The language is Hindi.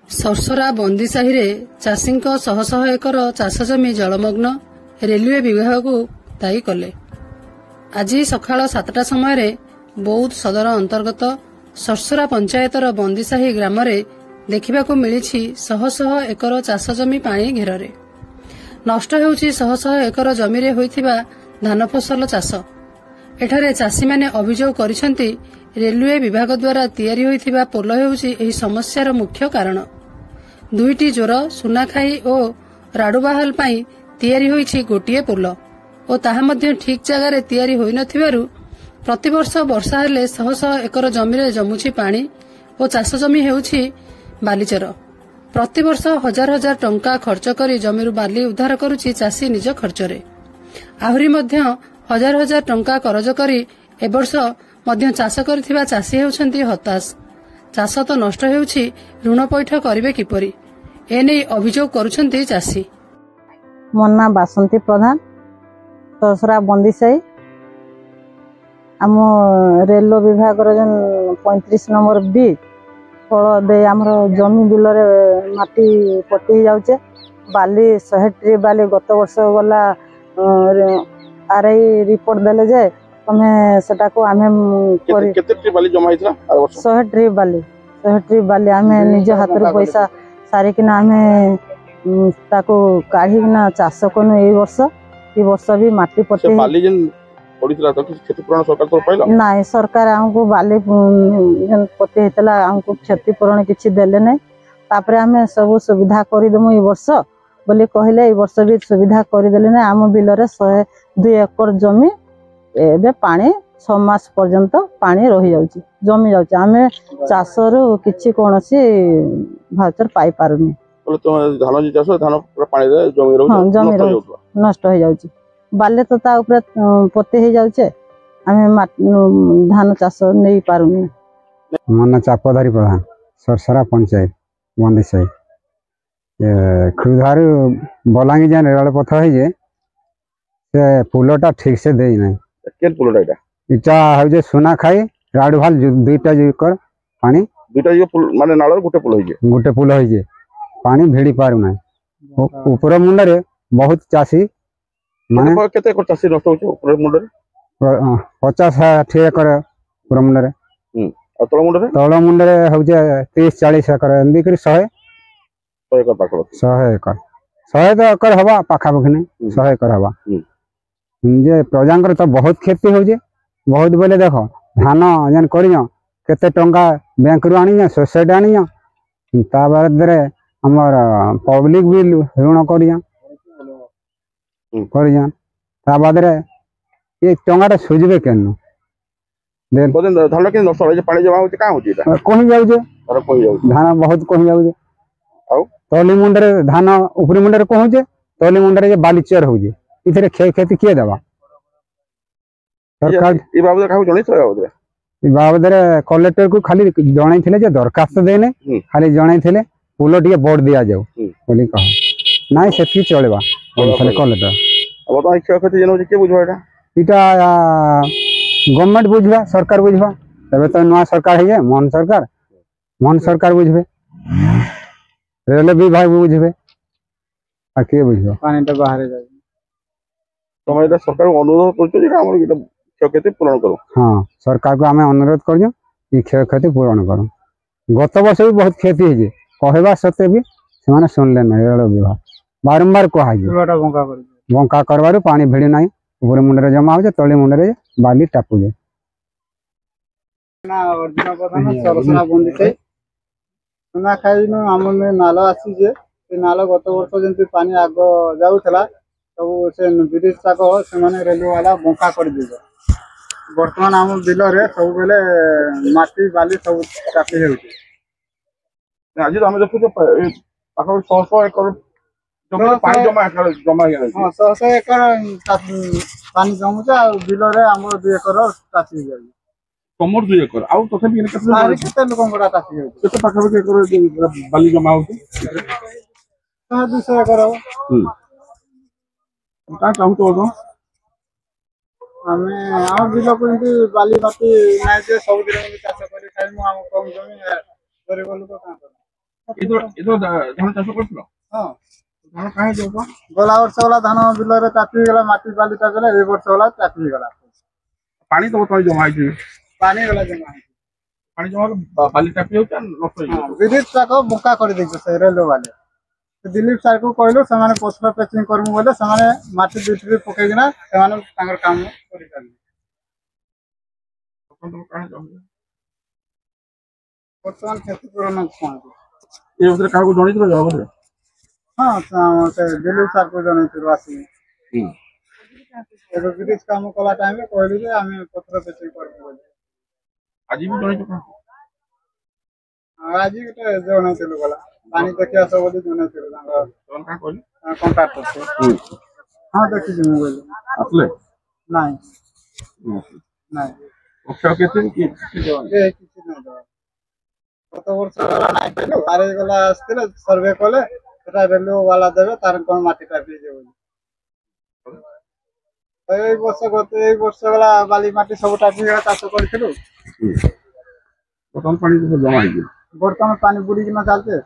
सरसरा बंदीसाही रे चाषी शह शह एकर चाष जमी जलमग्न रेलवे विभाग को दायी कले। आज सकाळ 7टा समय बौद्ध सदर अंतर्गत सरसरा पंचायतर बंदीसाही ग्राम देखा मिली शह शह एकर चाष जमी पानी घेर नष्ट होउछि शह शह एकर जमी रे होइथिबा धान फसल चाष। एठारे चाषी माने अभियोग करिसेंती रेलवे विभाग द्वारा तैयारी होइथिबा पोल हेउछि एही समस्यार मुख्य कारण। दुईटी जोर सुनाखाई और राडुबाहाल पाई तैयारी होइछि गोटिए पोल और ताहा मध्य ठीक जगार तैयारी होई नथिबारु प्रतिवर्ष वर्षा हेले शह शह एकर जमी रे जमुछि पानी और चाष जमी हेउछि बालीचर। प्रतिवर्ष हजार हजार टंका खर्च करी जमीरु बाली उद्धार करुछि चाषी निज खर्चरे। आहुरी मध्य हजार हजार टंका करज करी एवर्ष मध्य चाष करथिबा चाषी हेउछन्ती हताश। चाष तो नष्ट हेउछि ऋण पैठ करिवे किपरि एने अभियोग करुछन्ती चाषी। मन्ना बासंती प्रधान सरसरा बंदीसाई आम रेल विभाग 35 नंबर बी फल दे आमर जमी बिल माटी पटी जाऊे बाली 100 ट्रिप बाली गत वर्ष गला आरआई रिपोर्ट देले जे तमे सेटा को आमे केते ट्रिप बाली जमा हितला 100 ट्रिप बाली आमे निज हाथ पैसा सारी किना आमे ताको काढ़ी ना चाष कोन ए वर्ष भी माटी पटे बाली जन पडितला त क्षतिपूरण सरकार तो पाइला नाही। सरकार हमको बाली जन पटे हेतला हमको क्षतिपूरण किछि देले नै। तापरे आमे सब सुविधा करि दमु ए वर्ष बोली कहले ए वर्ष भी सुविधा करि देले नै। आम बिल रे 102 एकड़ जमी एबे पानी 6 मास पर्यंत पानी रही जाउची जमी जाउची आमे चाषर किछि कोनसी भाउचर पाई पारुनी। बोले तो धान जी चाष धान पूरा पानी रे जमी नष्ट हो जाउची बाले तो ता ऊपर पते हो जाउचे आमे धान चाष नहीं पारुनी। मन चापधारी प्रधान सरसरा पंचायत बंदीसाई खुदार बलांगी जान रेल पथ है जे से पुलटा ठीक से देई नै। केन पुलटा इटा हो जे सुना खाई राडुभाल दुईटा एकर पानी दुईटा पुल माने नाळर गुटे पुल होई जे पानी भिड़ी पारु नै। ऊपर मुंड रे बहुत चासी माने केते एकर चासी नष्ट होछ ऊपर मुंड रे 50-60 एकर ऊपर मुंड रे तळ मुंड रे हो जे 30-40 एकर एंदी करी 100 एकर पाखो 100 एकर हवा पाखा पाखि नै 100 एकर हवा जे प्रजांकर तो बहुत खेती हो जे बहुत बोले देखो धान जन करियो केते टंका बैंक रु आनियो सोसाइटी आनियो ता बाद रे हमर पब्लिक बिल ऋण करिया ता बाद रे ये टंगाटा सुझबे केन देन धान के नष्ट होय पानी जमा होय का होय कहि जाउ जे धान बहुत कहि जाउ जे आउ तली मुंड रे धान ऊपरी मुंड रे कहू जे तली मुंड रे बाली चेर हो जे इथरे खेती किए देबा सरकार ई बाबद का जणी छ ई बाबद रे कलेक्टर को खाली जणाई थिले जे दरखास्त देने खाली जणाई थिले पुल टिके बोर्ड दिया जाऊ बोली कह नाइ सेठी चलेबा खाली कलेक्टर अब तो इच्छा खेती जनो के बुझबा इटा गवर्नमेंट बुझबा सरकार बुझबा तबे तो नया सरकार है मोहन सरकार बुझबे रेल विभाग बुझबे आ के बुझबा पानी तो बाहर जाय तुम एटा सरकार अनुरोध करछो जे हमर क्षयक्षति पूर्ण करो। हाँ सरकार को आम अनुरोध कर क्षयक्षति पूरण करो। गत वर्ष भी बहुत क्षति है कहवा सत्वे भी से शुणले ना रेल विभाग बारंबार कह बंका करबार पानी भिड़ी ना ऊपर मुंडे जमा हो तली मुंडे बाली टापू जाए। नाल आसी नाल गत वर्ष जमी पानी आग जाऊला सब से ब्रिज तक से रेलवे वाला बंका कर दे बर्तमान आम बिल सब बेले माटी बाली सब चापी हो आज आम देखो पाखा 100 एकर पानी जमा 100 एकर पानी जमुचे बिल आम 2 एकर चाषी जाए कमर 2 एकर आउ तथापि केते लोक चाषी हो केते पाखा एकर बाली जमा होती 200 एकर का चाहू तो आमे आम बिल को बाली माटी ना जे सब दिन चाष करी खाइमु आम कम जमी गरीब लोक का ଧାନ ଚାଷ କରୁଥିଲ ହଁ ଧାନ କାହିଁ ଯାଉଛ ଗଲା ବର୍ଷ ଗଲା ଧାନ ବିଲରେ ଚାପି ହେଇଗଲା ମାଟି ବାଲି ଚାପିଲା ଏ ବର୍ଷ ଗଲା ଚାପି ହେଇଗଲା ପାଣି ତ ବର୍ତ୍ତମାନ ଜମା ହେଇଛି ପାଣି ଗଲା ଜମା ପାଣି ଜମା ବାଲି ଚାପି ଯାଉଛି ନଷ୍ଟ ହେଇଯାଉଛି ବିଦ୍ୟୁତ ଚାକ ବଙ୍କା କରିଦେଇଛୁ ସେ ରେଲୱେ ବାଲେ ଦିଲ୍ଲୀପ ସାର୍ କୁ କହିଲୁ ସେମାନେ ପଥର ପେଚିଂ କରିବୁ ବୋଲେ ସେମାନେ ମାଟି ବିକ୍ରି ପକେଇକିନା ସେମାନେ ତାଙ୍କର କାମ କରିପାରିବେ ବର୍ତ୍ତମାନ କ୍ଷତିପୂରଣ କୁହନ୍ତୁ ଏ ଭିତରେ କାହାକୁ ଜଣେଇଥିଲ ଜବାବରେ ହଁ ସେ ଦିଲ୍ଲୀପ ସାର୍ କୁ ଜଣେଇଥିଲୁ ଆସିକି ଏବେ ବ୍ରିଜ କାମ କଲା ଟାଇମରେ କହିଲୁ ଯେ ଆମେ ପଥର ପେଚିଂ କରିବୁ ବୋଲି ଆଜି ବି ଜଣେଇଛ କାହାକୁ ଆଜି ଗୋଟେ ଜଣେଇଥିଲୁ ଗଲା ପାଣି ଦେଖି ଆସ ବୋଲି ଜଣେଇଥିଲୁ ତାଙ୍କର କଣ୍ଟ୍ରାକ୍ଟର ହଁ ଦେଖିଛି ମୁଁ କହିଲି ଆସିଲେ ନାଇଁ ନାଇଁ କେତେ କିଛି ନାହିଁ ଦେବା ଗତ ବର୍ଷ ଗଲା ନାଇଁ କହିଲୁ ଆରେ ଗଲା ଆସିଥିଲେ ସର୍ଭେ କଲେ ସେଟା ରେଲୱେ ବାଲା ଦେବେ ତାର କଣ ମାଟିଟା ପିଇଯିବ ବୋଲି ଏଇ ବର୍ଷ ଗଲା ବାଲି ମାଟି ସବୁ ଟାପିଗଲା ଚାଷ କରିଥିଲୁ ବର୍ତ୍ତମାନ ପାଣି ଜମା ହେଇଛି ବର୍ତ୍ତମାନ ପାଣି ବୁଡିକିନା ଚାଲିଛି